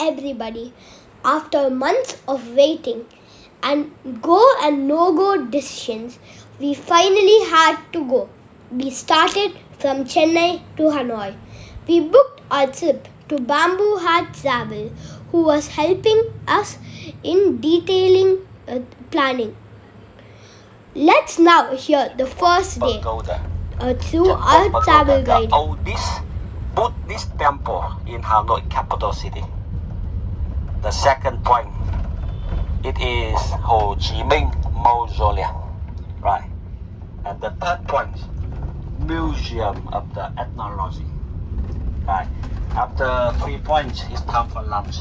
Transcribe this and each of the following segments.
everybody. After months of waiting and go and no-go decisions, we finally had to go. We started from Chennai to Hanoi. We booked our trip to Bamboo Hat Travel, who was helping us in detailing planning. Let's now hear the first day through our travel guide. The oldest Buddhist temple in Hanoi, capital city. The second point, it is Ho Chi Minh Mausoleum, right? And the third point, Museum of the Ethnology, right? After 3 points, it's time for lunch.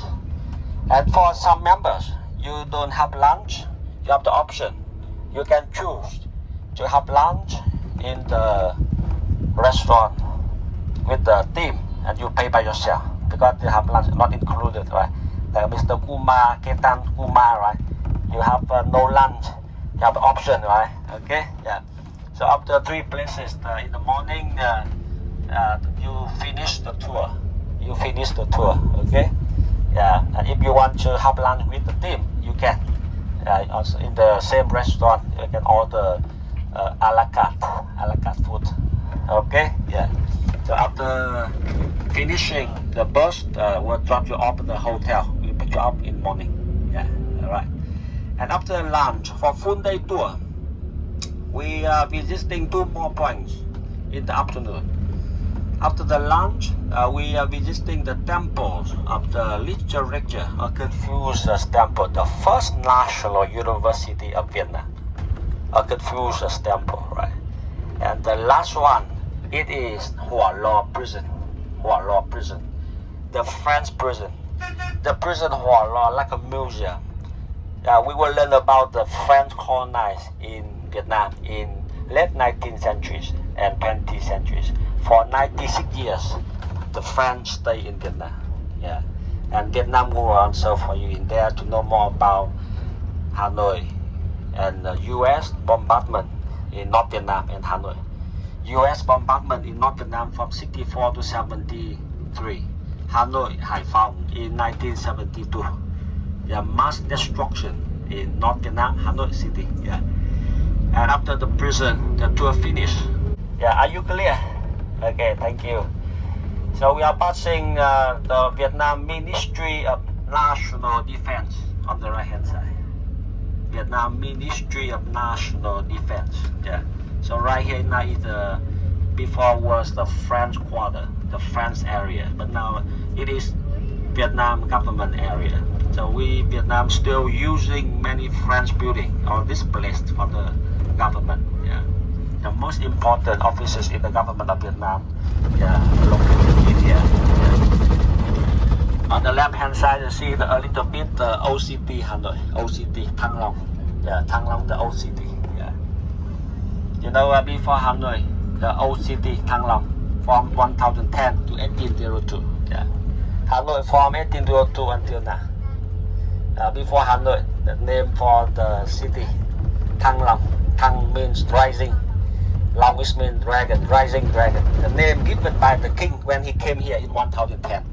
And for some members, you don't have lunch, you have the option. You can choose to have lunch in the restaurant with the team, and you pay by yourself because they have lunch not included, right? Like Mr. Kumar, Ketan Kumar, right? You have no lunch, you have the option, right? Okay, yeah. So after 3 places, in the morning, you finish the tour. You finish the tour, okay? Yeah, and if you want to have lunch with the team, you can. Also in the same restaurant, you can order a la carte food. Okay, yeah. So after finishing, the bus will drop you off at the hotel. We pick you up in morning. Yeah, all right. And after lunch, for full day tour, we are visiting 2 more points in the afternoon. After the lunch, we are visiting the temples of the literature or Confucius Temple, the first national university of Vietnam, a Confucius Temple, right? And the last one, it is Hoa Lo Prison, Hoa Lo Prison, the French prison, the prison Hoa Lo, like a museum. We will learn about the French colonized in Vietnam in late 19th centuries and 20th centuries. For 96 years, the French stay in Vietnam. Yeah, and Vietnam will answer for you in there to know more about Hanoi and the U.S. bombardment in North Vietnam and Hanoi. U.S. bombardment in North Vietnam from 64 to 73. Hanoi, Hải Phòng in 1972. Yeah, mass destruction in North Vietnam, Hanoi city. Yeah, and after the prison, the tour finished. Yeah, are you clear? Okay, thank you. So we are passing the Vietnam Ministry of National Defense on the right hand side. Vietnam Ministry of National Defense. Yeah. So right here now is before was the French quarter, the French area, but now it is Vietnam government area. So Vietnam still using many French buildings or this place for the government. Yeah. The most important offices in the government of Vietnam, located in here. Yeah. On the left hand side, you see a little bit the OCT Hanoi, OCT Thăng Long. Yeah, Thăng Long, the OCT. Yeah. You know, before Hanoi, the OCT Thăng Long from 1010 to 1802. Yeah. Hanoi from 1802 until now. Before Hanoi, the name for the city, Thăng Long. Thăng means rising. Long which means dragon, rising dragon. The name given by the king when he came here in 1010.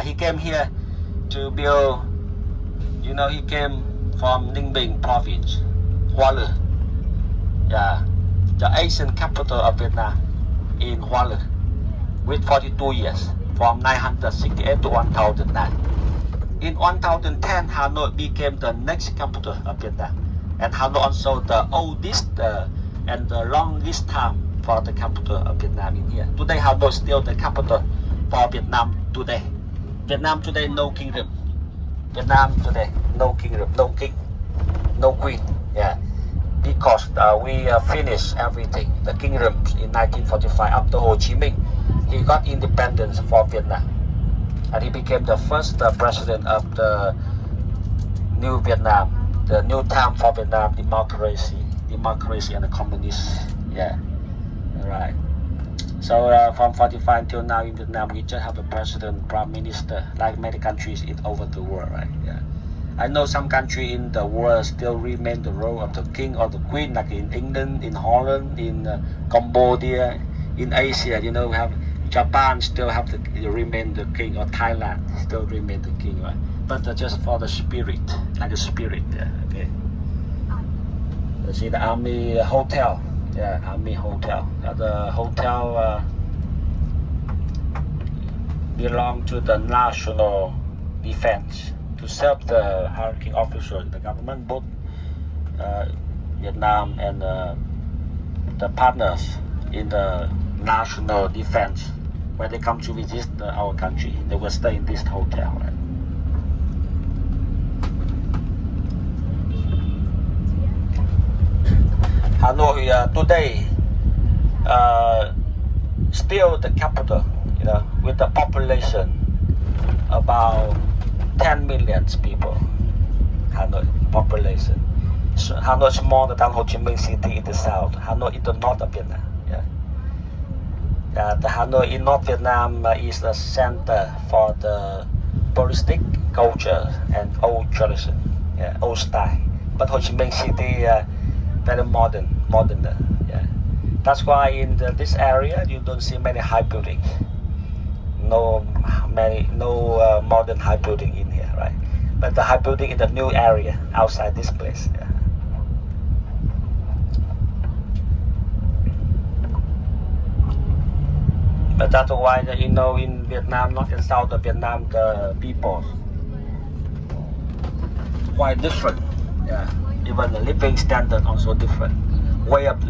He came here to build, he came from Ninh Bình province, Hoa Lư. Yeah, the ancient capital of Vietnam in Hoa Lư with 42 years from 968 to 1009. In 1010, Hanoi became the next capital of Vietnam. And Hanoi also the oldest and the longest time for the capital of Vietnam in here. Today, Hanoi is still the capital for Vietnam today. Vietnam today, no kingdom. Vietnam today, no kingdom, no king, no queen. Yeah, because we finished everything. The kingdoms in 1945 after Ho Chi Minh, he got independence for Vietnam, and he became the first president of the new Vietnam, the new time for Vietnam democracy and the communist. Yeah, all right. So from 45 until now in Vietnam, we just have a president, prime minister, like many countries over the world, right? Yeah. I know some country in the world still remain the role of the king or the queen, like in England, in Holland, in Cambodia, in Asia. We Japan still have to remain the king, or Thailand still remain the king, right? But just for the spirit, like a spirit. Yeah, okay. You see the army hotel. Yeah, army hotel. The hotel belong to the national defense to serve the high-ranking officers in the government, both Vietnam and the partners in the national defense. When they come to visit our country, they will stay in this hotel. Right? Hanoi today still the capital, with a population about 10 million people. Hanoi population. So Hanoi is smaller than Ho Chi Minh City in the south. Hanoi in the north of Vietnam. The Hanoi in North Vietnam is the center for the touristic culture and old tradition, old style. But Ho Chi Minh City very modern. That's why in this area you don't see many high buildings. No modern high building in here, right? But the high building in the new area outside this place. Yeah. But that's why in Vietnam, north and south of Vietnam, the people quite different. Yeah, even the living standard also different. Way of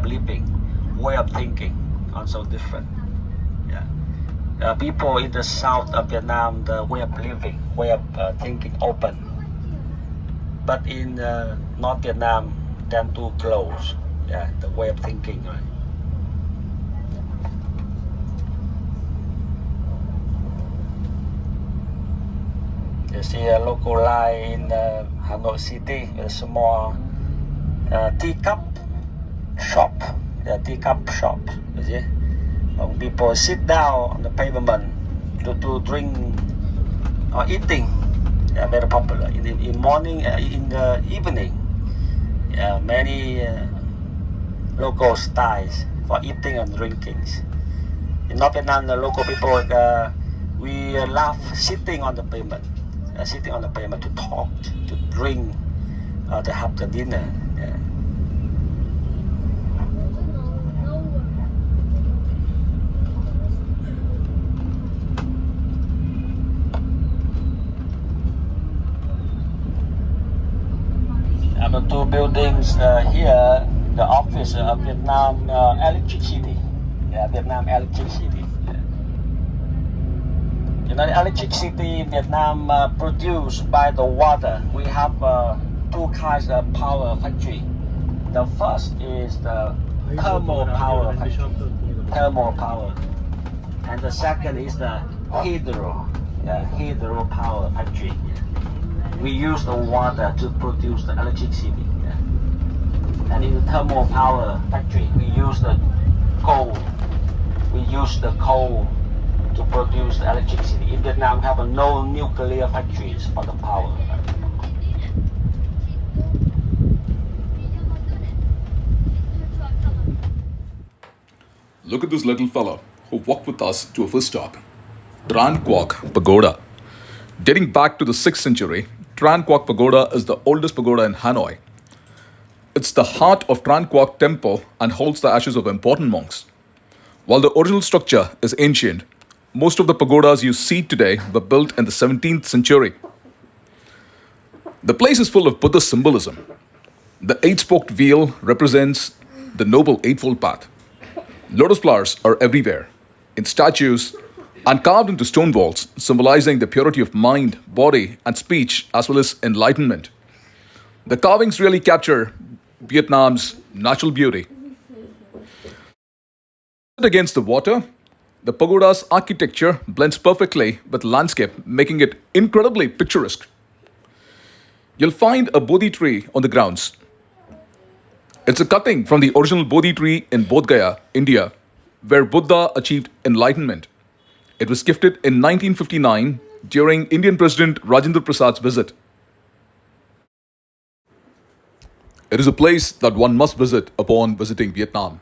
living, way of thinking also different. Yeah, people in the south of Vietnam, the way of living, way of thinking open. But in North Vietnam, tend to close. Yeah, the way of thinking, right? You see a local line in Hanoi City, a small teacup shop. Teacup shop, you see. People sit down on the pavement to drink or eating. Very popular. In morning, in the evening, many local styles for eating and drinking. In North Vietnam, the local people, we love sitting on the pavement. Sitting on the pavement to talk, to drink, to have the dinner. Yeah. And the two buildings here, the office of Vietnam Electricity. Yeah, Vietnam Electricity. The electricity in Vietnam produced by the water. We have two kinds of power factory. The first is the thermal power factory, thermal power, and the second is the hydro power factory. We use the water to produce the electricity. And in the thermal power factory, we use the coal. We use the coal to produce the electricity. In Vietnam, we have no nuclear factories for the power. Look at this little fella who walked with us to a first stop, Tran Quoc Pagoda. Dating back to the 6th century, Tran Quoc Pagoda is the oldest pagoda in Hanoi. It's the heart of Tran Quoc Temple and holds the ashes of important monks. While the original structure is ancient, most of the pagodas you see today were built in the 17th century. The place is full of Buddhist symbolism. The eight-spoked wheel represents the Noble Eightfold Path. Lotus flowers are everywhere, in statues, and carved into stone walls, symbolizing the purity of mind, body, and speech, as well as enlightenment. The carvings really capture Vietnam's natural beauty. Against the water, the pagoda's architecture blends perfectly with landscape, making it incredibly picturesque. You'll find a Bodhi tree on the grounds. It's a cutting from the original Bodhi tree in Bodh Gaya, India, where Buddha achieved enlightenment. It was gifted in 1959 during Indian President Rajendra Prasad's visit. It is a place that one must visit upon visiting Vietnam.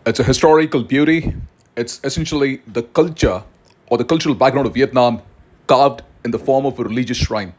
It's a historical beauty. It's essentially the culture or the cultural background of Vietnam carved in the form of a religious shrine.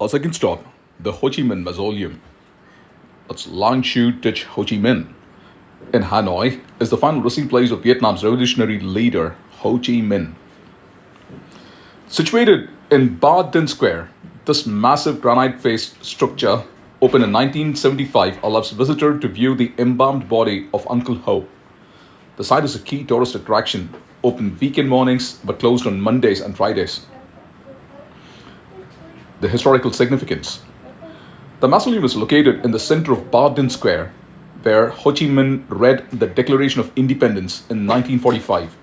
Our second stop, the Ho Chi Minh Mausoleum. It's Lang Chu Tich Ho Chi Minh in Hanoi is the final resting place of Vietnam's revolutionary leader Ho Chi Minh. Situated in Ba Dinh Square, this massive granite-faced structure, opened in 1975, allows visitors to view the embalmed body of Uncle Ho. The site is a key tourist attraction, open weekend mornings but closed on Mondays and Fridays. The historical significance. The mausoleum is located in the center of Ba Dinh Square, where Ho Chi Minh read the Declaration of Independence in 1945.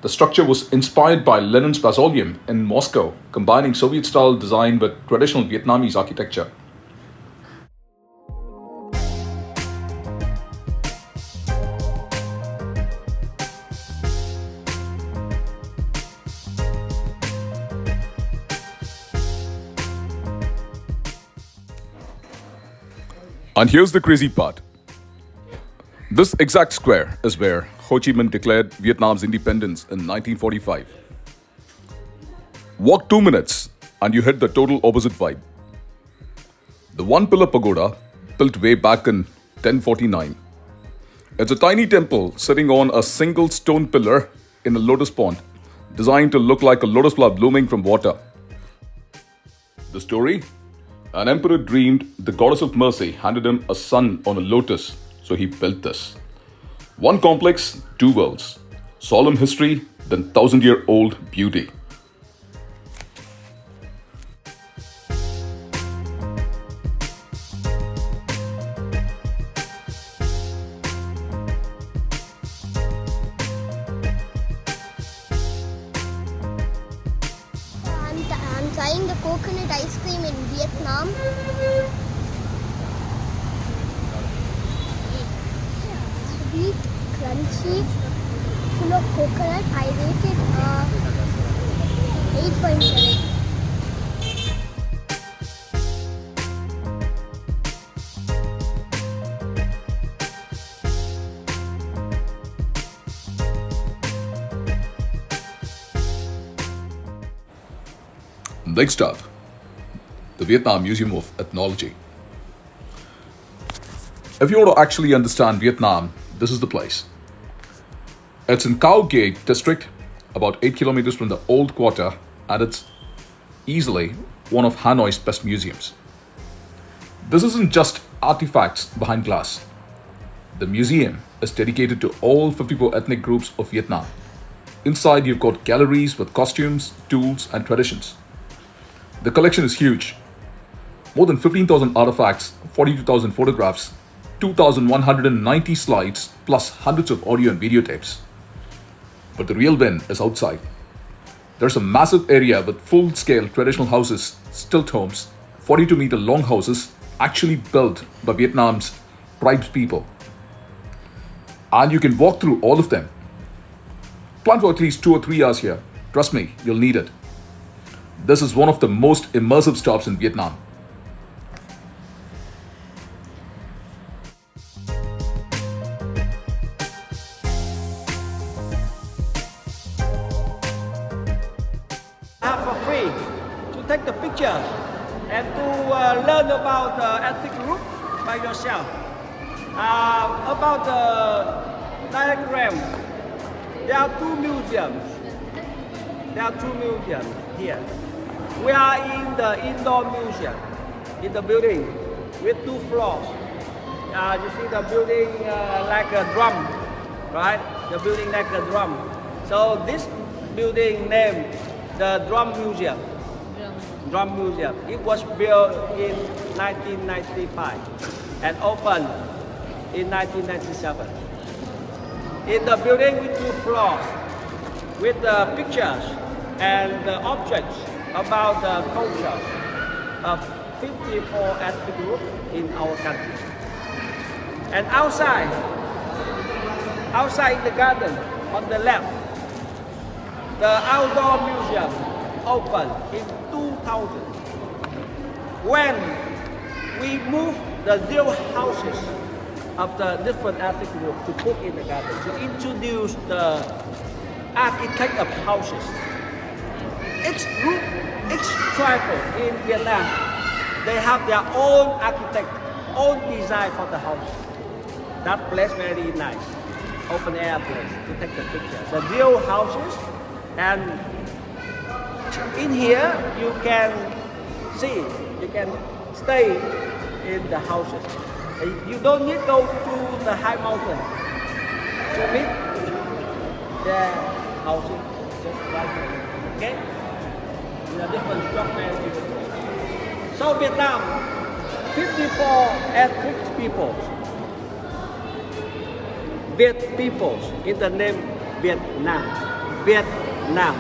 The structure was inspired by Lenin's Mausoleum in Moscow, combining Soviet-style design with traditional Vietnamese architecture. And here's the crazy part. This exact square is where Ho Chi Minh declared Vietnam's independence in 1945. Walk 2 minutes and you hit the total opposite vibe. The one pillar pagoda, built way back in 1049. It's a tiny temple sitting on a single stone pillar in a lotus pond, designed to look like a lotus flower blooming from water. The story? An emperor dreamed the goddess of mercy handed him a son on a lotus, so he built this. One complex, two worlds. Solemn history, then 1,000-year-old beauty. I'm trying the coconut ice cream in Vietnam. Sweet, crunchy, full of coconut. I rated 8.7. Next up, the Vietnam Museum of Ethnology. If you want to actually understand Vietnam, this is the place. It's in Khao Gate district, about 8 kilometers from the old quarter, and it's easily one of Hanoi's best museums. This isn't just artifacts behind glass. The museum is dedicated to all 54 ethnic groups of Vietnam. Inside, you've got galleries with costumes, tools, and traditions. The collection is huge. More than 15,000 artifacts, 42,000 photographs, 2,190 slides, plus hundreds of audio and videotapes. But the real win is outside. There's a massive area with full-scale traditional houses, stilt homes, 42-meter long houses actually built by Vietnam's tribes people. And you can walk through all of them. Plan for at least 2 or 3 hours here. Trust me, you'll need it. This is one of the most immersive stops in Vietnam. For free to take the pictures and to learn about the ethnic group by yourself. About the diagram, there are 2 museums. There are 2 museums here. We are in the indoor museum, in the building with 2 floors. You see the building like a drum, right? The building like a drum. So this building named the Drum Museum. Drum Museum. It was built in 1995 and opened in 1997. In the building with 2 floors, with pictures and objects about the culture of 54 ethnic groups in our country. And outside in the garden on the left, the outdoor museum opened in 2000 when we moved the 0 houses of the different ethnic groups to put in the garden to introduce the architect of houses. Each group, each tribe in Vietnam, they have their own architect, own design for the house. That place very nice, open air place to take the picture. The 0 houses. And in here, you can see, you can stay in the houses. You don't need to go to the high mountain to meet the houses, just right here, okay? In a different document. So Vietnam, 54 ethnic peoples. Viet peoples in the name Vietnam. Vietnam.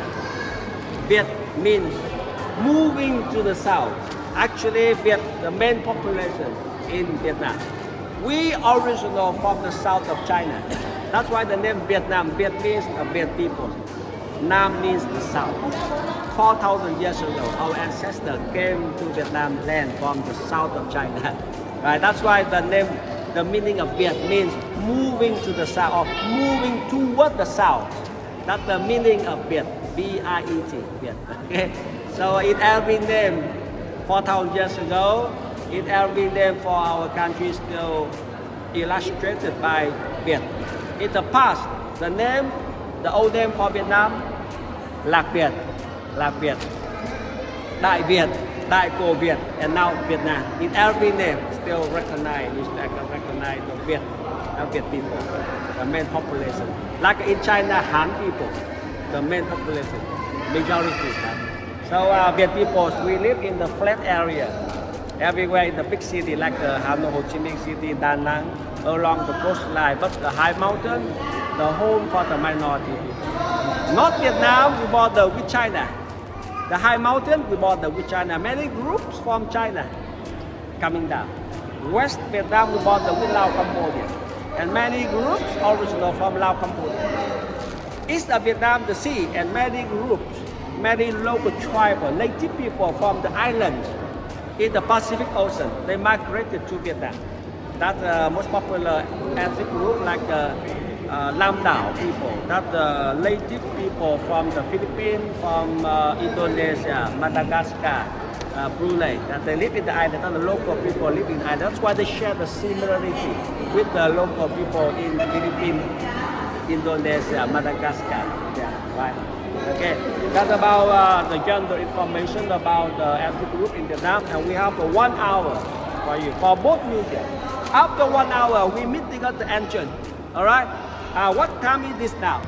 Viet means moving to the south. Actually, Viet, the main population in Vietnam. We original from the south of China. That's why the name Vietnam. Viet means the Viet people. Nam means the south. 4,000 years ago, our ancestors came to Vietnam land from the south of China. Right? That's why the name, the meaning of Viet means moving to the south, or moving toward the south. That's the meaning of Viet, V-I-E-T, Viet. Okay? So it every name 4,000 years ago, it every name for our country still illustrated by Viet. In the past, the name, the old name for Vietnam, Lạc Việt, Đại Việt, Đại Cổ Việt, and now Vietnam. In every name, still recognize the Viet, Viet people, the main population. Like in China, Han people, the main population, majority. So Viet people, we live in the flat area, everywhere in the big city like Hanoi, Ho Chi Minh City, Da Nang, along the coastline, but the high mountain, the home for the minority people. North Vietnam, we border with China. The high mountain, we border with China. Many groups from China coming down. West Vietnam, we border with Laos, Cambodia. And many groups original from Laos, Cambodia. East of Vietnam, the sea, and many groups, many local tribal, native people from the islands in the Pacific Ocean, they migrated to Vietnam. That's the most popular ethnic group like the Lam Dao people. That's the native people from the Philippines, from Indonesia, Madagascar, Brunei. That they live in the island, and the local people live in the island. That's why they share the similarity with the local people in the Philippines, Indonesia, Madagascar. Yeah, right. Okay, that's about the general information about the ethnic group in Vietnam, and we have 1 hour for you for both museums. After 1 hour, we meeting at the entrance. All right. What time is this now?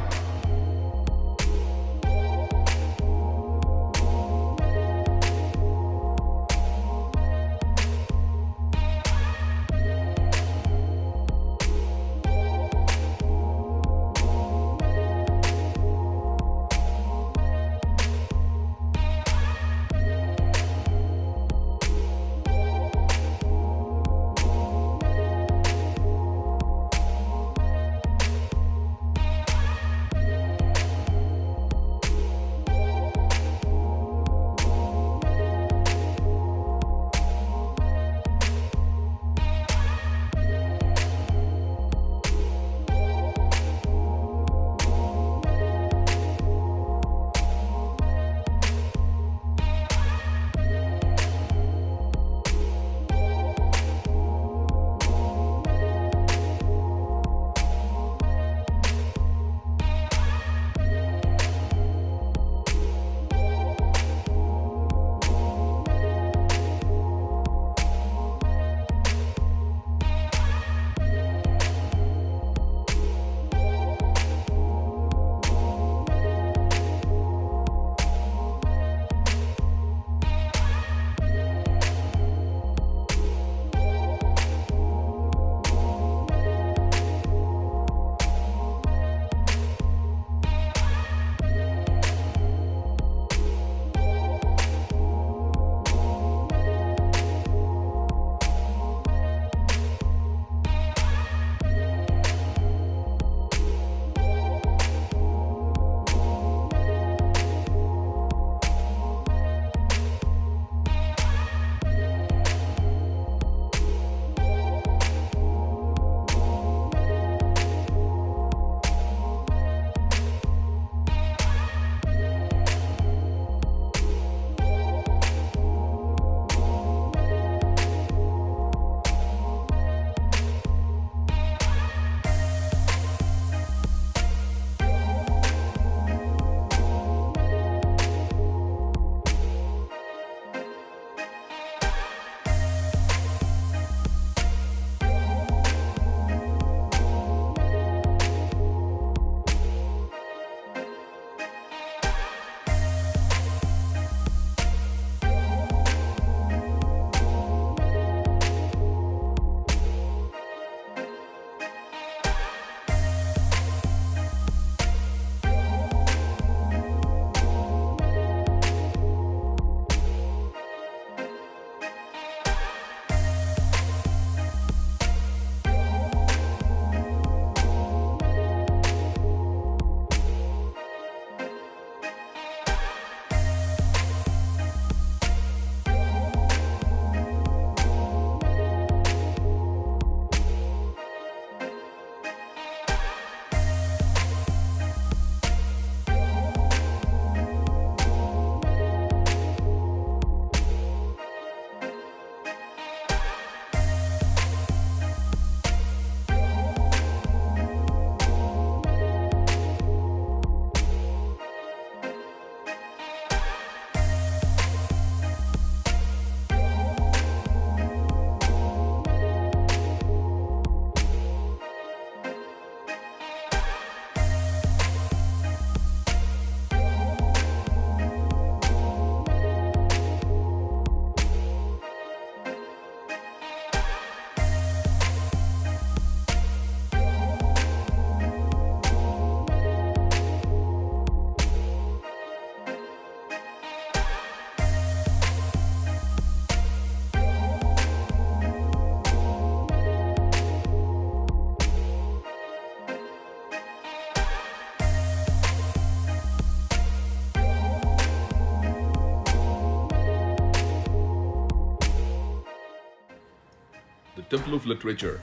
Temple of Literature,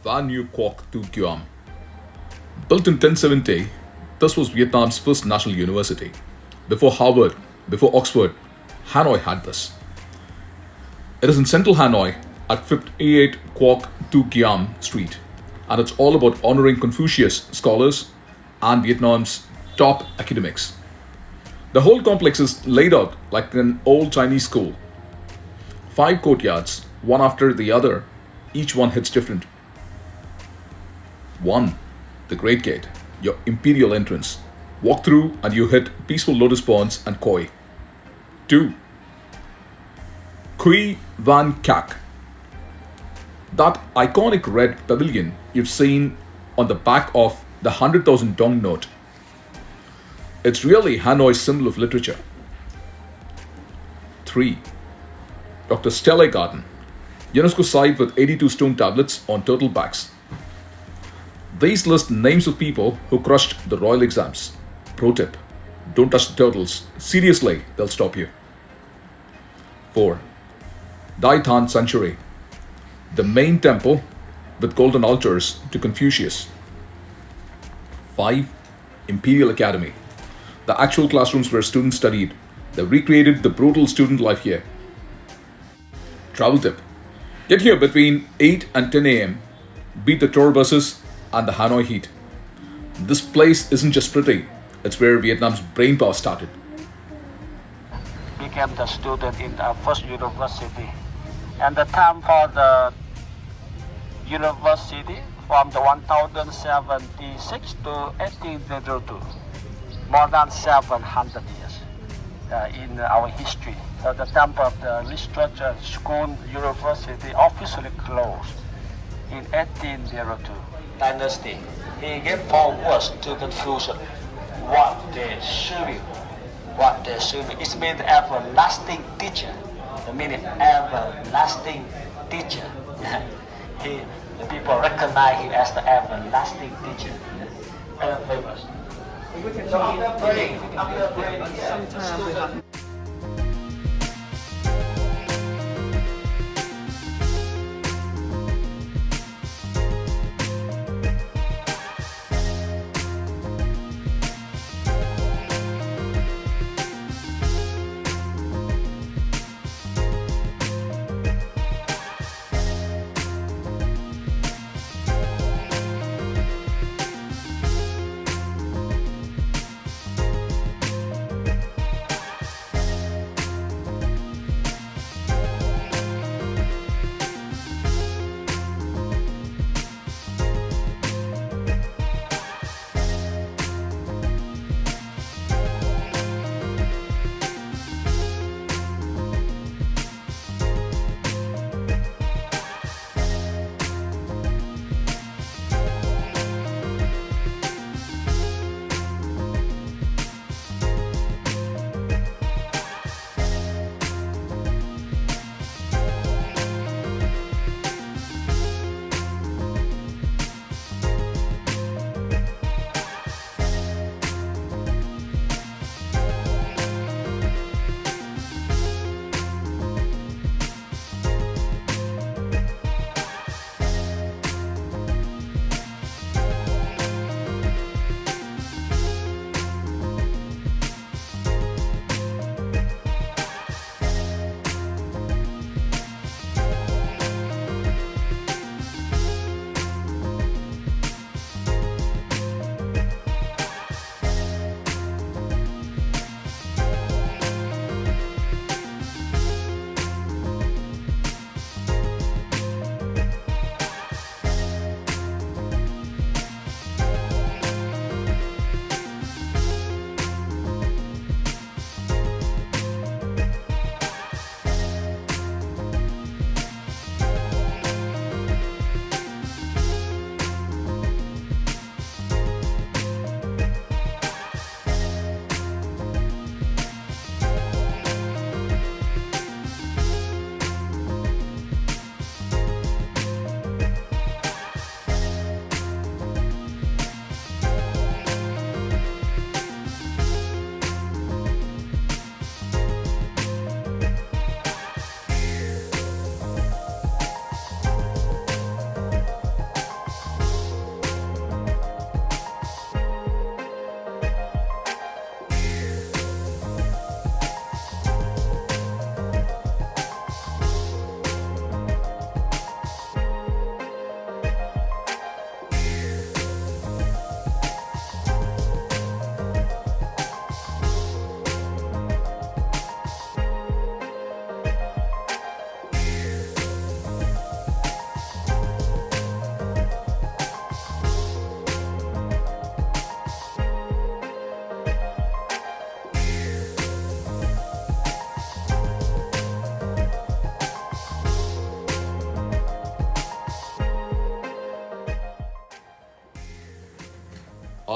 Tran Quoc Pagoda. Built in 1070, this was Vietnam's first national university. Before Harvard, before Oxford, Hanoi had this. It is in central Hanoi at 58 Quoc Pagoda Street, and it's all about honoring Confucius scholars, and Vietnam's top academics. The whole complex is laid out like an old Chinese school. 5 courtyards, one after the other, each one hits different. 1. The Great Gate, your imperial entrance. Walk through and you hit peaceful lotus ponds and koi. 2. Qui Van Kak, that iconic red pavilion you've seen on the back of the 100,000 dong note. It's really Hanoi's symbol of literature. 3. Dr. Stella Garden, UNESCO site with 82 stone tablets on turtle backs. These list names of people who crushed the royal exams. Pro tip, don't touch the turtles. Seriously, they'll stop you. 4. Dai Tan Sanctuary, the main temple with golden altars to Confucius. 5. Imperial Academy, the actual classrooms where students studied. They recreated the brutal student life here. Travel tip, get here between 8 and 10 a.m. Beat the tour buses and the Hanoi heat. This place isn't just pretty, it's where Vietnam's brainpower started. Became the student in the first university. And the time for the university from the 1076 to 1802, more than 700 years in our history. So the time of the literature school university officially closed in 1802. Dynasty. He gave 4 words to Confucius. What they should be. What they should be. It means everlasting teacher. The meaning everlasting teacher. The people recognize him as the everlasting teacher. Very famous.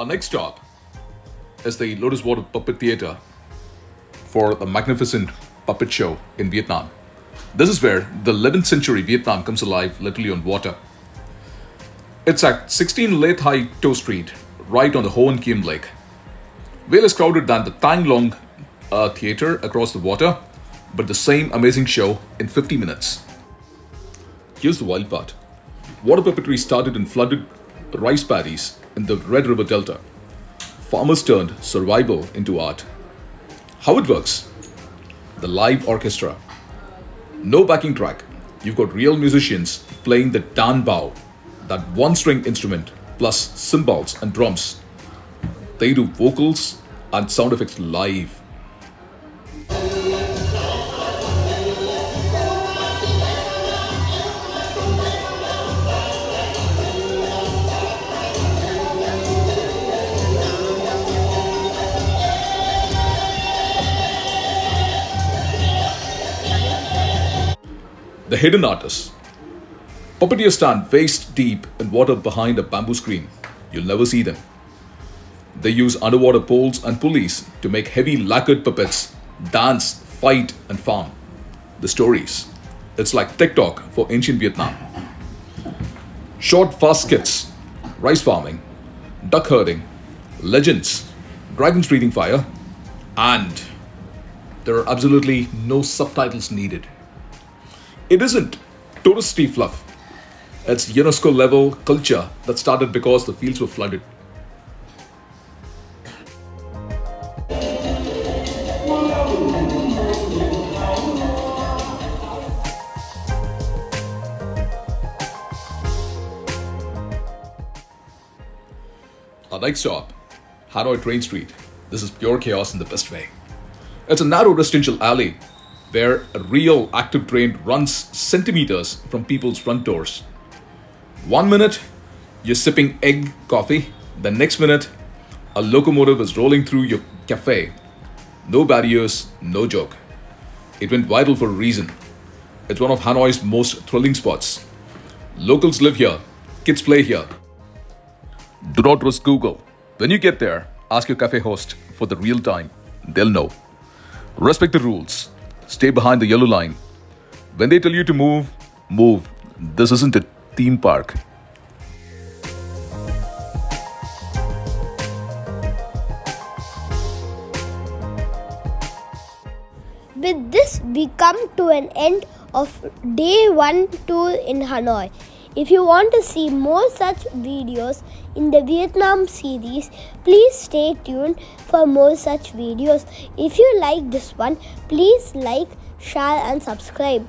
Our next stop is the Lotus Water Puppet Theatre for the magnificent puppet show in Vietnam. This is where the 11th century Vietnam comes alive literally on water. It's at 16 Lê Thái Tô Street, right on the Ho Kiem Lake. Way less crowded than the Tang Long Theatre across the water, but the same amazing show in 50 minutes. Here's the wild part. Water puppetry started in flooded rice paddies in the Red River Delta. Farmers turned survival into art. How it works? The live orchestra. No backing track. You've got real musicians playing the dan bao, that one-string instrument, plus cymbals and drums. They do vocals and sound effects live. The hidden artists. Puppeteers stand waist deep in water behind a bamboo screen. You'll never see them. They use underwater poles and pulleys to make heavy lacquered puppets dance, fight, and farm. The stories. It's like TikTok for ancient Vietnam. Short, fast skits, rice farming, duck herding, legends, dragons breathing fire, and there are absolutely no subtitles needed. It isn't touristy fluff. It's UNESCO level culture that started because the fields were flooded. Our next stop, Ha Noi Train Street. This is pure chaos in the best way. It's a narrow residential alley where a real active train runs centimeters from people's front doors. 1 minute, you're sipping egg coffee. The next minute, a locomotive is rolling through your cafe. No barriers, no joke. It went viral for a reason. It's one of Hanoi's most thrilling spots. Locals live here, kids play here. Do not trust Google. When you get there, ask your cafe host for the real time. They'll know. Respect the rules. Stay behind the yellow line. When they tell you to move, move. This isn't a theme park. With this, we come to an end of day 1 tour in Hanoi. If you want to see more such videos in the Vietnam series, please stay tuned for more such videos. If you like this one, please like, share and subscribe.